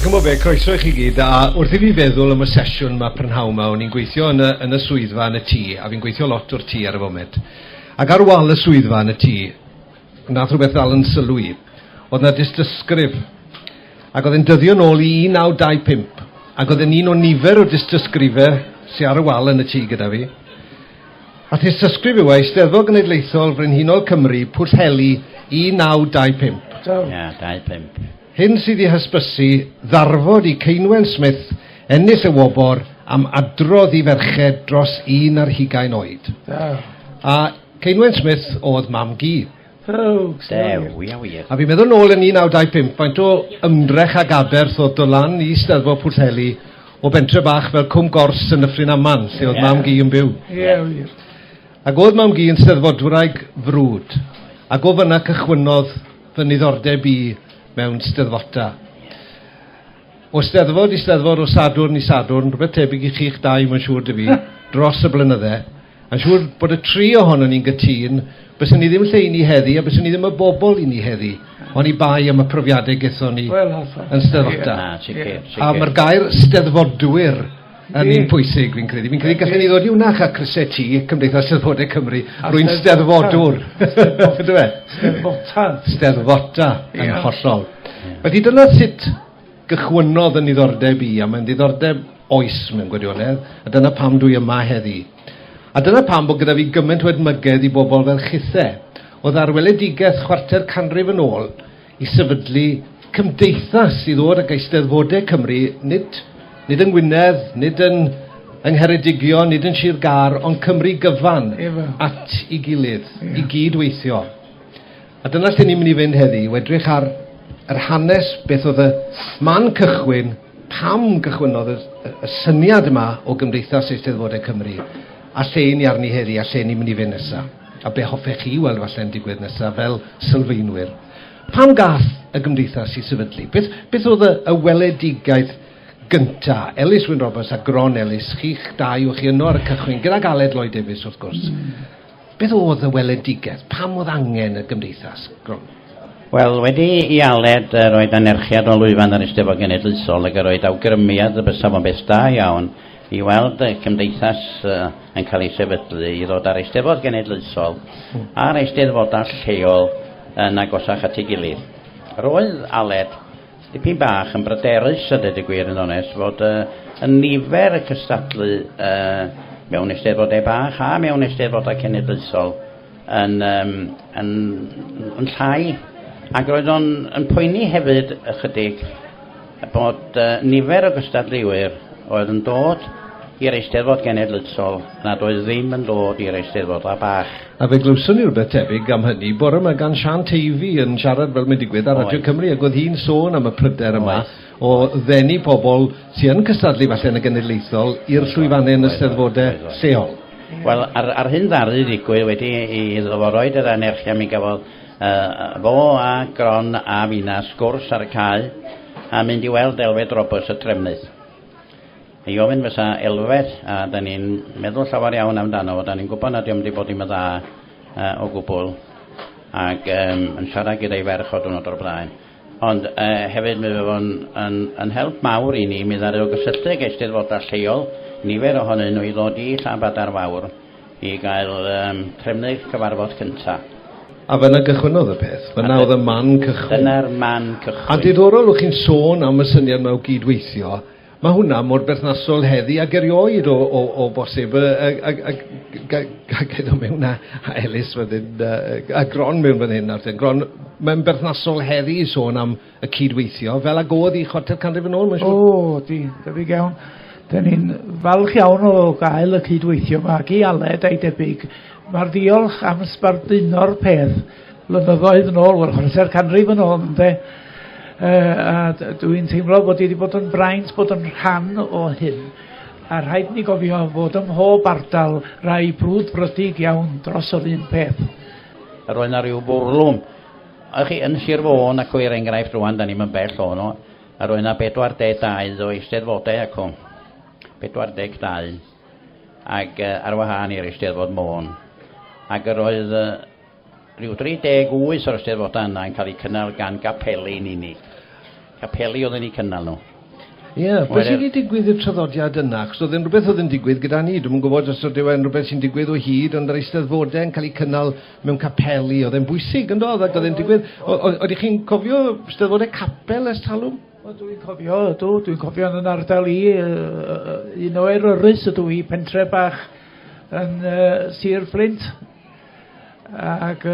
Chymod be, croeso I chi gyd, a wrth I fi feddwl am y sesiwn yma prynhawn yma, o'n i'n gweithio yn y swyddfa yn y tŷ, a fi'n gweithio lot o'r tŷ ar y foment. Ac ar wal y swyddfa yn y tŷ, nath rhywbeth ddal yn sylwi, oedd na dystysgrif, ac oedd e'n dyddio nôl I 1925, ac oedd e'n un o nifer o dystysgrifau sy'n ar y wal yn y tŷ gyda fi. A dystysgrif yw Eisteddfod Genedlaethol Frenhinol Cymru, Pwllheli, 1925. Ia, 25. Hyn sydd I hysbysu ddarfod I Ceinwen Smith ennill y wobor am adrodd I ferched dros 120 oed. A Ceinwen Smith oedd mam gi. A fi'n meddwl nôl yn 1925, faint o ymdrech ag aberth oedd do lan I Eisteddfod Pwllheli o bentre bach fel Cwm Gors yn Nyffryn Aman, lle oedd mam gi yn byw. Ac oedd mam gi yn steddfodwraig frwd, ac o fyna cychwynodd fy niddordeb I mewn steddfota. O steddfod I steddfod, o sadwrn I sadwrn, rhywbeth tebyg I chi'ch dau, mae'n siŵr dy fi, dros y blynydde. A'n siŵr bod y tri ohono ni'n gytun, bys ni ddim lle I ni heddi, a bys ni ddim y bobl I ni heddi, ond I bai am y profiadau gython ni yn steddfota. A mae'r gair steddfodwyr yn un pwysig, fi'n credu. Fi'n credu gallen ni ddod I wnach a crysau ti, Cymdeithas Eisteddfodau Cymru, rwy'n steddfodwr. Steddfota yn hollol. Felly dyna sut gychwynodd yn diddordeb I, a mae'n diddordeb oes mewn gwirionedd, a dyna pam dwi yma heddi. A dyna pam bod gyda fi gymaint o edmygedd I bobl fel chithau. Oedd ar weledigaeth chwarter canrif yn ôl I sefydlu cymdeithas I ddod ag Eisteddfodau Cymru, nid yng Ngwynedd, nid yn Ngheredigion, nid yn Sir Gar, ond Cymru gyfan at I gilydd, I gydweithio. A dyna lle ni'n mynd I fynd heddi, wedrych ar yr hanes beth oedd y man cychwyn, pam gychwynodd y syniad yma o Gymdeithas Eisteddfodau Cymru, a lle ni arni heddi, a lle ni'n mynd I fynd nesaf. A be hoffech chi weld falle'n digwydd nesaf fel sylfaenwyr. Pam gath y Gymdeithas I sefydlu? Beth oedd y weledigaeth gynta, Ellis Wyn Roberts a Gron Elis, chi'ch dau o'ch chi yno ar y cychwyn, gyda'r Aled Lloyd Davies wrth gwrs. Beth oedd y weledigaeth? Pam oedd angen y Gymdeithas, Gron? Wel, wedi I Aled roed anerchiad o lwyfan ar Eisteddfod Genedlaethol ac roed awgrymiad y bysaf o'n beth da iawn I weld y Cymdeithas yn cael ei sefydlu I ddod ar Eisteddfod Genedlaethol a'r Eisteddfodau lleol yn agosach at ei gilydd. Roedd Aled dipyn bach yn bryderus a dweud y gwir yn onest fod y nifer y cystadlu mewn eisteddfodau bach a mewn eisteddfodau cenedlaethol yn llai ac roedd o'n yn poeni hefyd ychydig bod nifer o gystadluwyr oedd yn dod i'r Eisteddfod Genedlaethol nad oedd ddim yn dod i'r Eisteddfodau bach. A fe glwson ni rhywbeth tebyg am hynny, bore yma gan Sian Teifi yn siarad fel mae'n digwydd ar Radio Cymru, ac oedd hi'n sôn am y pryder yma o ddenu pobl sy'n yn cystadlu falle yn y genedlaethol i'r llwyfannau yn Eisteddfodau lleol. Wel, ar hyn ddaru ddigwydd wedi I ddoforoed yr anerchiad mi gafodd fo a Gron a finna sgwrs ar y cae a mynd I weld Elwed Roberts y trefnydd. I ofyn fysa Elwed, a da ni'n meddwl llawer iawn amdano, da ni'n gwybod nad yw'n wedi bod I dda o gwbl, ac yn siarad gyda'i ferch o dwrnod o'r blaen. Ond hefyd mi fydd yn help mawr I ni, mi ddaru o gysylltu ag Eisteddfodau lleol, nifer ohonyn nhw I ddod I Llanbadar Fawr, I gael trefnydd cyfarfod cyntaf. A fyna gychwynodd y peth, fyna oedd y man cychwyn. Dyna'r man cychwyn. A diddorol o'ch chi'n sôn am y syniad mewn gydweithio, mae hwnna mor berthnasol heddi ag erioed o bosib gyda mewn a Ellis a Gron mewn fan hyn. Gron, mae'n berthnasol heddi I sôn am y cydweithio fel ag oedd I chwarter canrif yn ôl, mae'n siŵr? O, debyg iawn. Da ni'n falch iawn o gael y cydweithio yma ag I Aled a'i debyg. Mae'r diolch am sbarduno'r peth blynyddoedd yn ôl, chwarter canrif yn ôl, ynddo. A dwi'n teimlo bod wedi bod yn braint bod yn rhan o hyn a rhaid ni gofio fod ym mhob ardal rai brwd brydig iawn dros yr un peth. Roedd yna rhyw bwrlwm yn Sir Fôn ac o'r enghraifft rwan da ni'n bell o no a roedd yna 42 o eisteddfodau ac o 42 ac ar wahân i'r Eisteddfod Môn ac roedd rhyw 38 o'r Eisteddfodau yna yn cael eu cynnal gan gapeli yn unig. Capeli oedden ni cynnal nhw. Ie, beth sy'n wedi digwydd i'r traddodiad yna? Achos oedd yn rhywbeth oedd yn digwydd gyda ni. Dwi'n gwybod os oedd yn rhywbeth sy'n digwydd o hyd, ond yr eisteddfodau yn cael eu cynnal mewn capeli. Oedd e'n bwysig yn dod, ac oedd e'n digwydd. Oeddech chi'n cofio eisteddfodau capel ers talwm? Dwi'n cofio yn ardal i, un o Eryris ydw i, pentre bach yn Sir Flint. Ac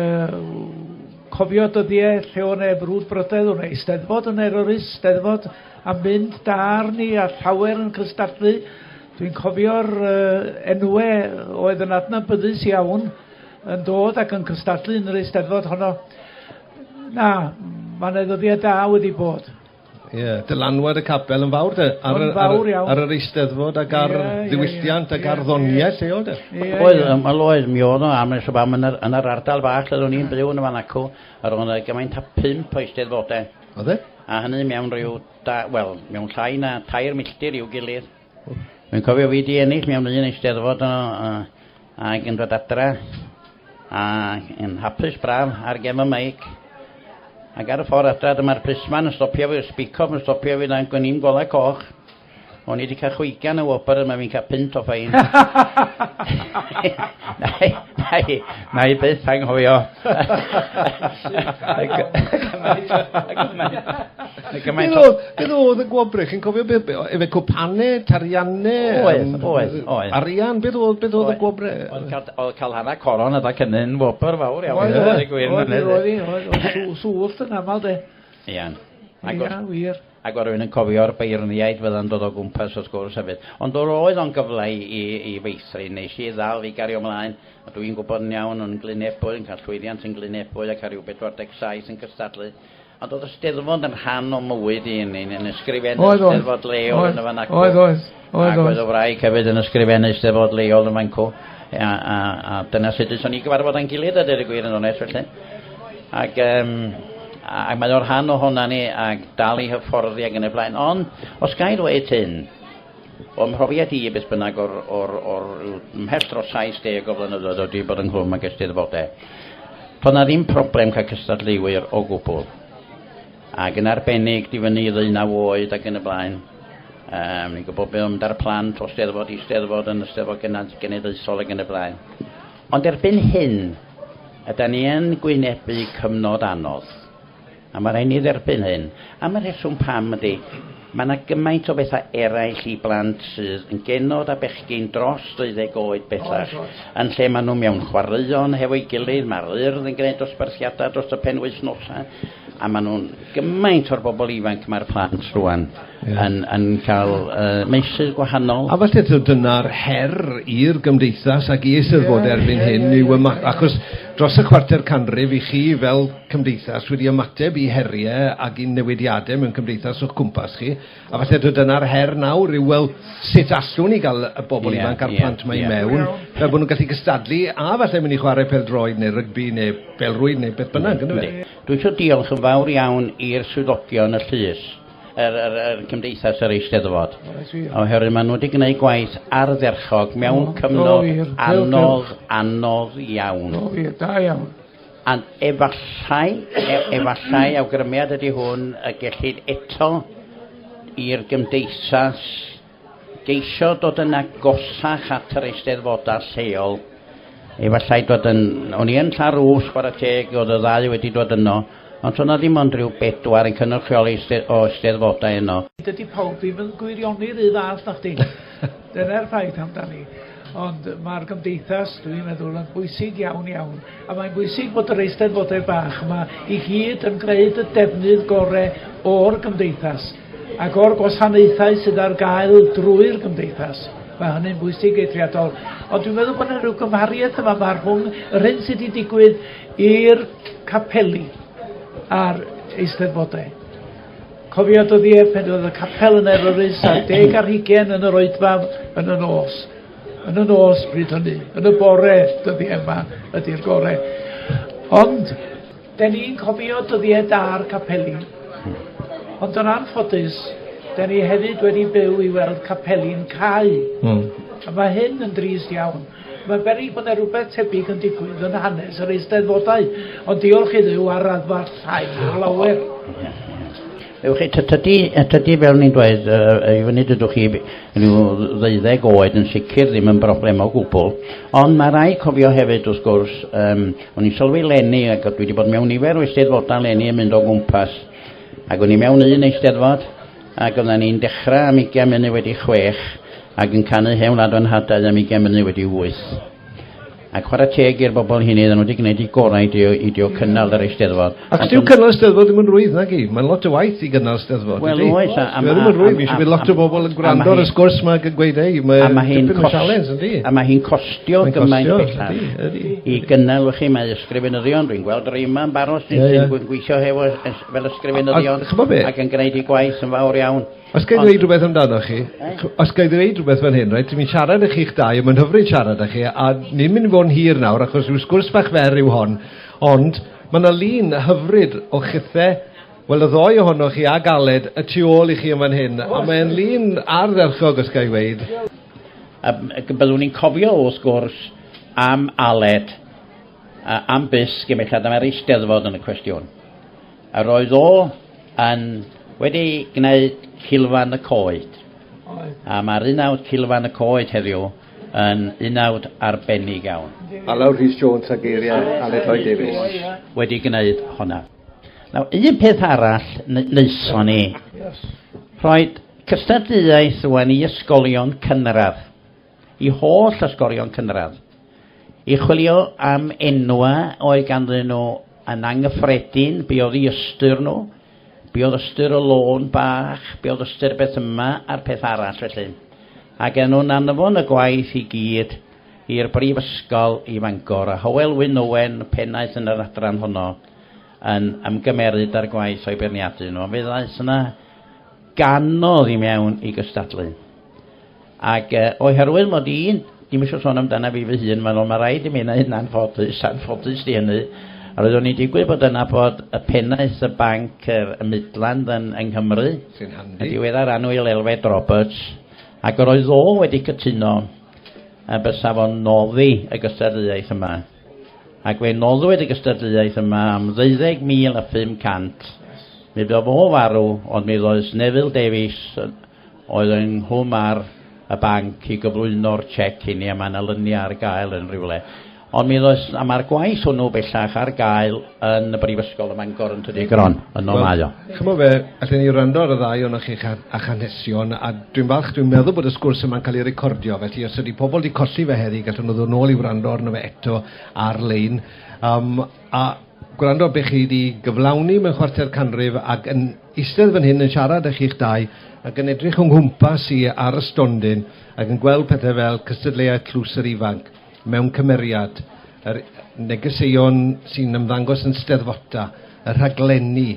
cofio dyddiau lle o'n brwd brydedd, o'n eisteddfod yn Eryris, eisteddfod a mynd dar ni a llawer yn cystadlu. Dwi'n cofio'r enwau oedd yn adnabyddus iawn yn dod ac yn cystadlu yn yr eisteddfod honno. Na, mae'n ddyddiau da wedi bod. Ie, dylanwad y capel yn fawr, ar yr eisteddfod ac ar ddiwylliant ac ar ddoniau lleol, de? Oedd, mi oedd o am nes o bam yn yr ardal bach lle o'n i'n byw yn y fan acw, ar o'n gymaint a 5 o eisteddfodau. Oedd e? A hynny mewn rhyw, mewn llai na 3 milltir i'w gilydd. Mae'n cofio fi di ennill mewn un eisteddfod ac yn dod adra, a yn hapus braf ar gem y meic. Ac ar y ffordd adra, dyma'r plisman yn stopio fi, y speak-off yn stopio fi na'n gwneud golau coch. O'n i wedi cael chwygan y wopr yma fi'n cael pint o ffain. Na i byth anghofio. Beth oedd y gwobre? Chi'n cofio efe cwpanau, tariannau? Oedd. Arian, beth oedd y gwobre? Oedd cael hana coron yda cynny'n wopr fawr iawn. Oedd swllt yn aml de. Iawn. Wir. Ac oedd rhywun yn cofio'r beirniaid fydda'n dod o gwmpas o sgwrs hefyd. Ond oedd o'n gyfle i feithri, nes i ddal fi gario ymlaen, a dwi'n gwybod yn iawn o'n glynebwyd, yn cael llwyddiant yn glynebwyd ac ar ryw 47 yn cystadlu. Ond oedd y steddfod yn rhan o mywyd i'n ysgrifennu steddfod leol yn y fan acw. Ac oedd o wraig hefyd yn ysgrifennu steddfod leol yn fan acw. A dyna sut ys o'n i gyfarfod a'n gilydd a dyr y gwir yn ones felly. Ac mae o'r rhan o honna ni ac dal i hyfforddi ac yn y blaen. Ond, os gael o etyn, o'n mhrofiad i beth bynnag o'r ymhell dros 70 o flynyddoedd wedi bod yng Nghwm ac eisteddfodau. Ond na ddim problem cael cystadleuwyr o gwbl. Ac yn arbennig di fyny 19 oed ac yn y blaen. Ni'n gwybod beth mynd ar plant o steddfod i steddfod yn Eisteddfod Genedlaethol ac yn y blaen. Ond erbyn hyn, yda ni yn gwynebu cyfnod anodd. A mae rhaid ni dderbyn hyn. Am y reswm pam ydy, mae yna gymaint o bethau eraill i blant sydd yn genod a bechgyn dros 30 oed bellach. Yn lle maen nhw mewn chwaraeon hefo'i gilydd, mae'r urdd yn gwneud dosbarthiadau dros y penwythnosau. A maen nhw'n gymaint o'r bobl ifanc mae'r plant rwan yn cael meysydd gwahanol. A falle dyna'r her i'r gymdeithas ac i eisteddfodau erbyn hyn yw achos dros y chwarter canrif i chi fel cymdeithas wedi ymateb i heriau ac i newidiadau mewn cymdeithas o'ch cwmpas chi. A falle dyna'r her nawr yw wel sut allwn ni gael y bobl ifanc a'r plant yma i mewn fel bod nhw'n gallu gystadlu a falle mynd i chwarae pêl-droed neu rygbi neu pêl-rwyd neu beth bynnag. Dwi eisiau diolch yn fawr iawn i'r swyddogion y llys, yr cymdeithas yr eisteddfod. Oherwydd maen nhw wedi gwneud gwaith ardderchog mewn cyfnod anodd iawn. Da iawn. A efallai awgrymiad ydy hwn y gellid eto i'r gymdeithas geisio dod yn agosach at yr eisteddfodau lleol. Efallai dod yn... O'n i yn Llarws, chwarae teg, oedd y ddau wedi dod yno, ond o'na ddim ond rhyw 4 yn cynrychioli o eisteddfodau yno. Dydy pawb ddim yn gwirionnu'r un ddath na chdi. Dyna'r ffaith amdani. Ond mae'r gymdeithas, dwi'n meddwl, yn bwysig iawn. A mae'n bwysig bod yr eisteddfodau bach yma i gyd yn gwneud y defnydd gorau o'r gymdeithas ac o'r gwasanaethau sydd ar gael drwy'r gymdeithas. Mae hynny'n bwysig eithriadol. Ond dwi'n meddwl bod yna rhyw gymhariaeth yma mae'r rhwng yr hyn sydd wedi digwydd i'r capeli a'r eisteddfodau. Cofio dyddiau pen oedd y capel yn Eryris a 10 ar 20 yn yr oedfa yn y nos. Yn y nos bryd hynny. Yn y bore dyddiau yma ydy'r gorau. Ond, da ni'n cofio dyddiau da'r capeli. Ond yn anffodus, da ni hefyd wedi byw i weld capeli'n cau. A mae hyn yn drist iawn. Mae'n beryg bod yna rhywbeth tebyg yn digwydd yn hanes yr eisteddfodau. Ond diolch i ddiw ar raddfa llai o lawer. Ewch chi, tydi fel ni'n dweud, i fyny dydwch chi rhyw 12 oed yn sicr ddim yn broblem o gwbl, ond mae rai cofio hefyd wrth gwrs, o'n i'n sylwi leni, ac dwi wedi bod mewn nifer o eisteddfodau leni yn mynd o gwmpas, ac o'n i mewn un eisteddfod, ac oedden ni'n dechrau am 20 munud wedi 6, ac yn canu hewn adon hadau am 20 munud wedi 8. Ac chwarae teg i'r bobl hynny, ddyn nhw wedi gwneud i gorau idio cynnal yr eisteddfod. Ac dyw cynnal eisteddfod ddim yn rwydd, nag i? Mae'n lot o waith i gynnal eisteddfod. Wel, oes. Ddim yn rwydd, mi eisiau bydd lot o bobl yn gwrando ar y sgwrs yma yn gweud ei. Mae'n dipyn o sialens, ydy? A mae hi'n costio gymaint bellach. I gynnal, chi, mae ysgrifenyddion. Dwi'n gweld rei yma yn baros, sy'n gweithio hefo fel ysgrifenyddion. Ac yn gwneud i gwaith yn fawr iawn. Os gael dweud rhywbeth amdano chi, os gael dweud rhywbeth fan hyn, ti'n mynd siarad ych chi'ch dau, mae'n hyfryd siarad ych chi, a ni'n mynd i fod yn hir nawr, achos rhyw sgwrs bach fer yw hon, ond mae yna lun hyfryd o chythau, wel y ddoi ohonoch chi ag Aled, y tu ôl i chi yn fan hyn, a mae'n lun ardderchog os gael dweud. Byddwn ni'n cofio o sgwrs am Aled, am bus gymellad am yr eisteddfod yn y cwestiwn. A roedd o yn wedi gwneud cilfan y coed. A mae'r unawd cilfan y coed heddiw yn unawd arbennig iawn. Alawr Rhys Jones a geiriau Aled Lloyd Davies. Wedi gwneud hwnna. Nawr, un peth arall wnaethon ni, roedd cystadleuaeth rwan i ysgolion cynradd, i holl ysgolion cynradd, i chwilio am enwa oedd ganddyn nhw yn anghyffredin, be oedd i ystyr nhw, be oedd ystyr y lôn bach, be oedd ystyr beth yma a'r peth arall felly. Ac yn nhw'n anfon y gwaith i gyd i'r brifysgol i Fangor, a Ellis Wyn Roberts, pennaeth yn yr adran honno, yn ymgymeryd ar gwaith o'i berniadu nhw. Fe ddaeth yna ganodd i mewn i gystadlu. Ac oherwydd mod i'n, dim eisiau sôn amdana fi fy hun, mae rhaid i mi yna hynna'n ffodus di hynny. A roeddwn i digwydd bod yna bod y pennaeth y banc y Midland yn Nghymru, y diweddar annwyl Eled Lloyd Roberts, ac roedd o wedi cytuno bysa fo'n noddi y gystadleuaeth yma. Ac fe noddwyd y gystadleuaeth yma am 12,500. Mi bydd o farw, ond mi roedd Neville Davies oedd yn nghwm ar y banc i gyflwyno'r chec i ni, a mae'n alyniau ar gael yn rhywle. Ond mi ddoes, a mae'r gwaith hwnnw bellach ar gael yn y brifysgol ym Mangor yn tydi Gron, yn o mae o. Chymod fe, allan ni wrando ar y ddau o'ch chi a chanesion, a dwi'n meddwl bod y sgwrs yma'n cael ei recordio, felly os ydy pobl wedi colli fe heddi, gallwn nhw ddod nôl i wrando arno fe eto ar-lein. A gwrando beth chi wedi gyflawni mewn chwarter canrif ac yn eistedd fan hyn yn siarad â chi'ch dau ac yn edrych o'n gwmpas i ar y stondin ac yn gweld pethau fel cystadleuaeth tlws yr ifanc mewn cymeriad, yr negeseuon sy'n ymddangos yn steddfota, y rhaglenni,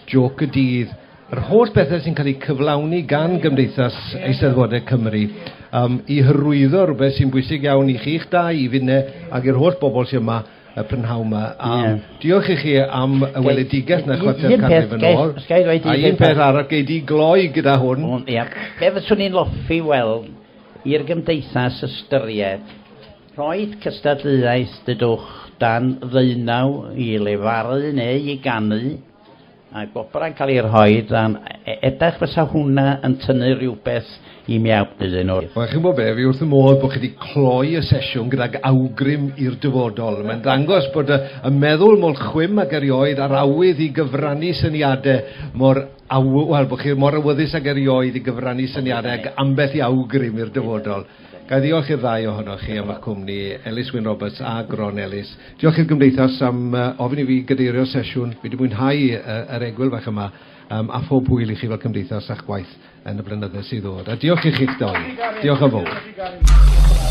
joc y dydd, yr holl bethau sy'n cael ei cyflawni gan Cymdeithas Eisteddfodau Cymru i hyrwyddo rhywbeth sy'n bwysig iawn i chi'ch dau, i finne ac i'r holl bobl sy'n yma y prynhaw yma. Diolch i chi am y weledigaeth na chwarter canrif yn ôl. A un peth arall gei di gloi gyda hwn. Be fyswn ni'n loffi weld i'r Gymdeithas ystyried roedd cystadleuaeth dydwch dan ddeunaw i lefaru neu i ganu, a gobra'n cael ei rhoi dan edrych fysa hwnna yn tynnu rhywbeth i mewn iddyn nhw. Wel, chi'n bod be, fi wrth y modd bod chi wedi cloi y sesiwn gydag awgrym i'r dyfodol. Mae'n dangos bod y meddwl mor chwym ac erioed a'r awydd i gyfrannu syniadau bod chi mor awyddus ac erioed i gyfrannu syniadau ac ambell i awgrym i'r dyfodol. Gael diolch i'r ddau ohonoch chi am eich cwmni, Ellis Wyn Roberts a Gron Elis. Diolch i'r Gymdeithas am ofyn i fi gadeirio'r sesiwn. Fi wedi mwynhau yr egwyl fach yma a phob hwyl i chi fel Cymdeithas a'ch gwaith yn y blynyddoedd sydd ddod. A diolch i chi'ch doi. Diolch yn fawr.